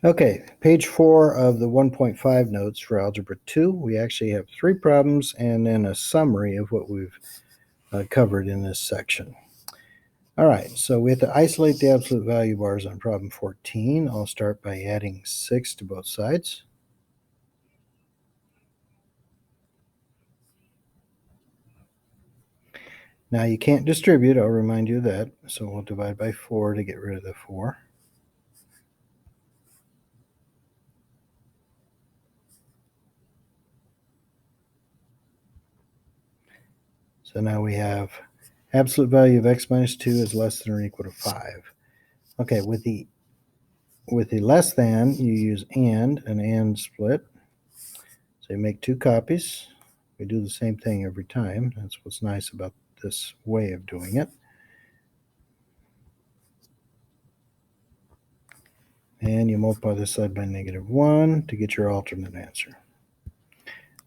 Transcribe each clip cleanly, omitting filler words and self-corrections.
Okay, page 4 of the 1.5 notes for Algebra 2. We actually have 3 problems and then a summary of what we've covered in this section. All right, so we have to isolate the absolute value bars on problem 14. I'll start by adding 6 to both sides. Now you can't distribute, I'll remind you of that, so we'll divide by 4 to get rid of the 4. So now we have absolute value of x minus 2 is less than or equal to 5. Okay, with the less than, you use an split. So you make 2 copies. We do the same thing every time. That's what's nice about this way of doing it. And you multiply this side by -1 to get your alternate answer.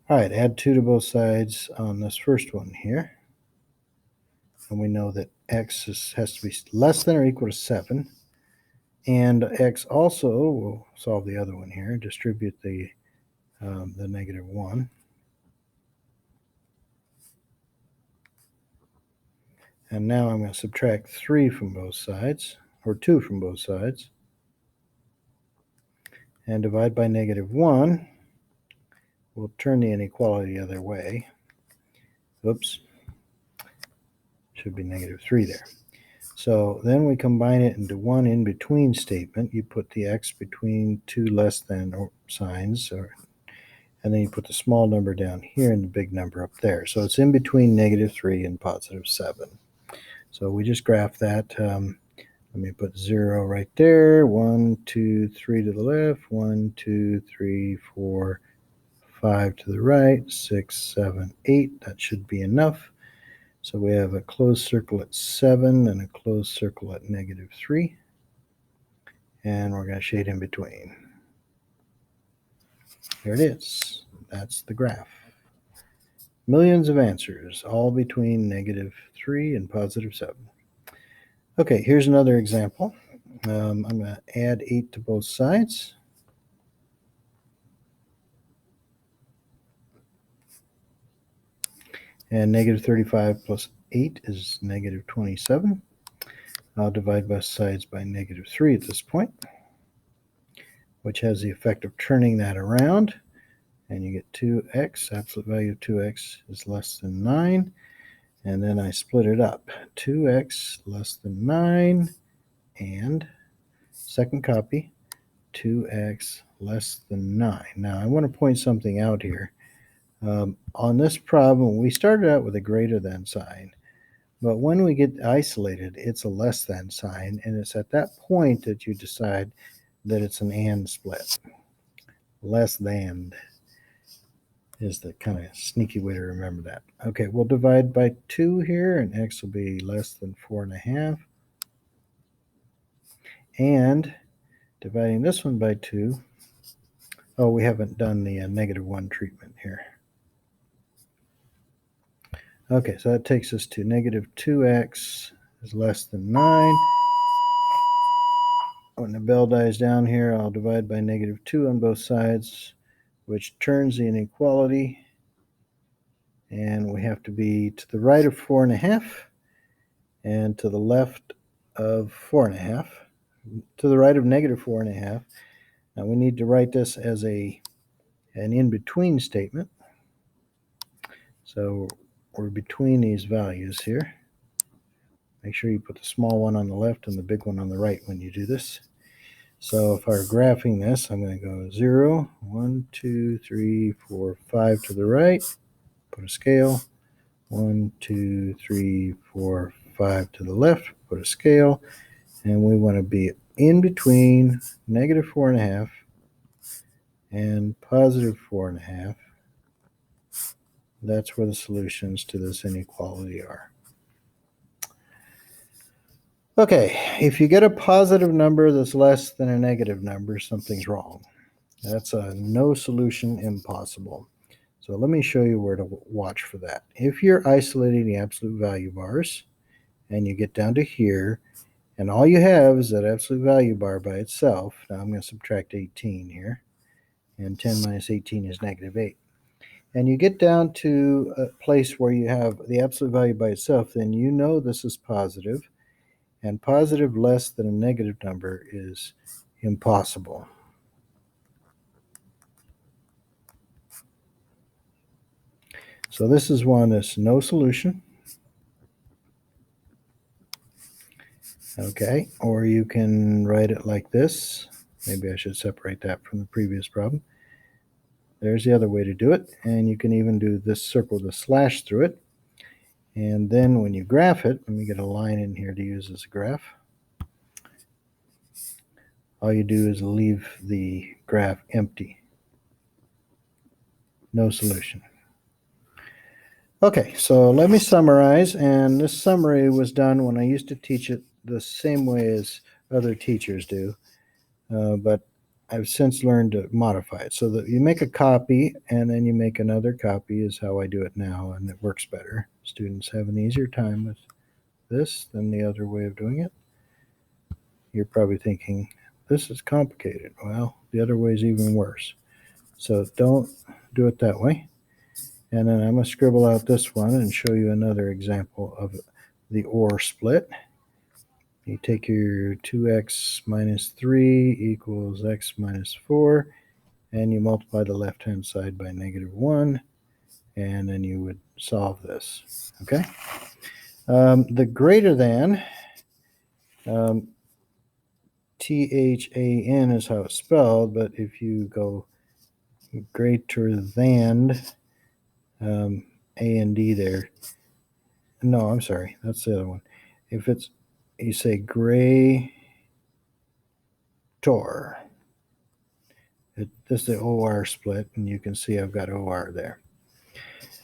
All right, add 2 to both sides on this first one here. And we know that x has to be less than or equal to 7. And x also, we'll solve the other one here, distribute the -1. And now I'm going to subtract 3 from both sides, or 2 from both sides, and divide by -1. We'll turn the inequality the other way. Oops. Should be -3 there. So then we combine it into one in-between statement. You put the x between 2 less than signs, and then you put the small number down here and the big number up there. So it's in between -3 and +7. So we just graph that. Let me put 0 right there. 1, 2, 3 to the left. 1, 2, 3, 4, 5 to the right. 6, 7, 8. That should be enough. So we have a closed circle at 7 and a closed circle at -3. And we're going to shade in between. There it is. That's the graph. Millions of answers, all between -3 and +7. Okay, here's another example. I'm going to add 8 to both sides. And -35 plus 8 is -27. I'll divide both sides by -3 at this point, which has the effect of turning that around. And you get 2x, absolute value of 2x is less than 9. And then I split it up. 2x less than 9, and second copy, 2x less than 9. Now I want to point something out here. On this problem, we started out with a greater than sign. But when we get isolated, it's a less than sign, and it's at that point that you decide that it's an and split. Less than is the kind of sneaky way to remember that. Okay, we'll divide by 2 here, and x will be less than 4.5. And dividing this one by 2, oh, we haven't done the -1 treatment here. Okay, so that takes us to -2x is less than 9. When the bell dies down here, I'll divide by -2 on both sides, which turns the inequality. And we have to be to the right of 4.5 and to the left of 4.5, to the right of -4.5. Now we need to write this as an in-between statement. So we're between these values here. Make sure you put the small one on the left and the big one on the right when you do this. So if I were graphing this, I'm going to go 0, 1, 2, 3, 4, 5 to the right, put a scale, 1, 2, 3, 4, 5 to the left, put a scale, and we want to be in between -4.5 and +4.5. That's where the solutions to this inequality are. Okay, if you get a positive number that's less than a negative number, something's wrong. That's a no solution impossible. So let me show you where to watch for that. If you're isolating the absolute value bars and you get down to here And all you have is that absolute value bar by itself. Now I'm going to subtract 18 here. And 10 minus 18 is negative 8. And you get down to a place where you have the absolute value by itself, then you know this is positive, and positive less than a negative number is impossible. So this is one that's no solution. Okay, or you can write it like this. Maybe I should separate that from the previous problem. There's the other way to do it, and you can even do this circle with a slash through it. And then when you graph it, let me get a line in here to use as a graph. All you do is leave the graph empty. No solution. Okay, so let me summarize, and this summary was done when I used to teach it the same way as other teachers do, but I've since learned to modify it so that you make a copy and then you make another copy is how I do it now, and it works better. Students have an easier time with this than the other way of doing it. You're probably thinking, this is complicated. Well, the other way is even worse. So don't do it that way. And then I'm going to scribble out this one and show you another example of the OR split. You take your 2x minus 3 equals x minus 4, and you multiply the left-hand side by negative 1, and then you would solve this. Okay? The greater than, THAN is how it's spelled, but if you go greater than A and D there, no, I'm sorry, that's the other one. If it's, you say greater, this is the OR split, and you can see I've got OR there.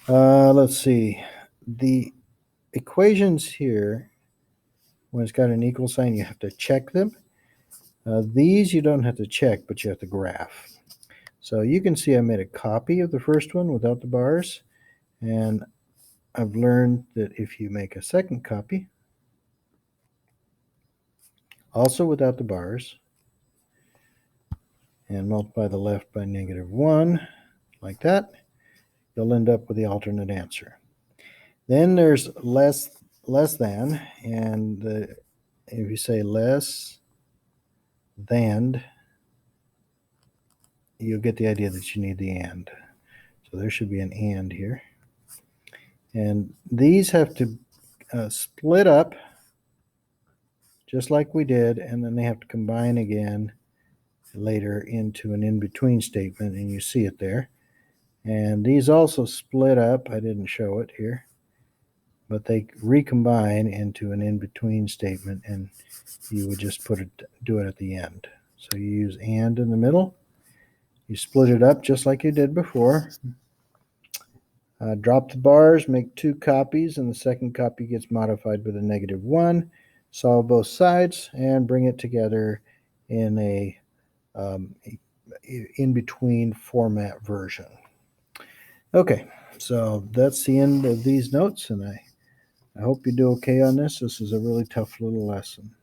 Let's see. The equations here, when it's got an equal sign, you have to check them. These you don't have to check, but you have to graph. So you can see I made a copy of the first one without the bars, and I've learned that if you make a second copy, also without the bars, and multiply the left by negative 1, like that, you'll end up with the alternate answer. Then there's less than, and if you say less than, you'll get the idea that you need the and. So there should be an and here. And these have to split up just like we did, and then they have to combine again later into an in-between statement, and you see it there. And these also split up. I didn't show it here, but they recombine into an in-between statement, and you would just do it at the end. So you use and in the middle. You split it up just like you did before. Drop the bars, make 2 copies, and the second copy gets modified with a negative 1. Solve both sides and bring it together in a in-between format version. Okay, so that's the end of these notes, and I hope you do okay on this. This is a really tough little lesson.